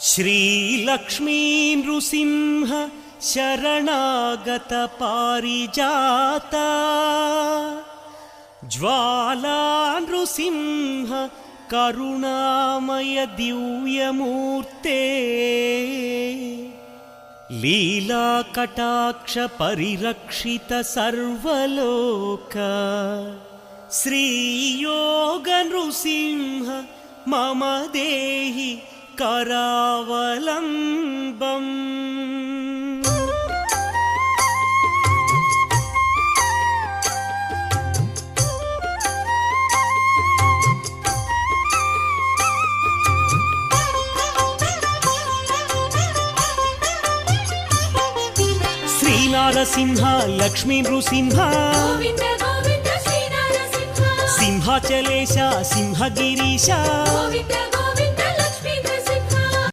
श्रीलक्ष्मी नृसिंह शरणागत पारिजाता ज्वाला नृसिंह करुणामय दिव्यमूर्ते लीला कटाक्ष परिरक्षित सर्वलोक श्रीयोग नृसिंह मम देहि करावलम्बम्। श्रीनारसिंह लक्ष्मी नृसिंह गोविंद गोविंद श्रीनारसिंह सिंहाचलेश सिंहगिरीश गोविंद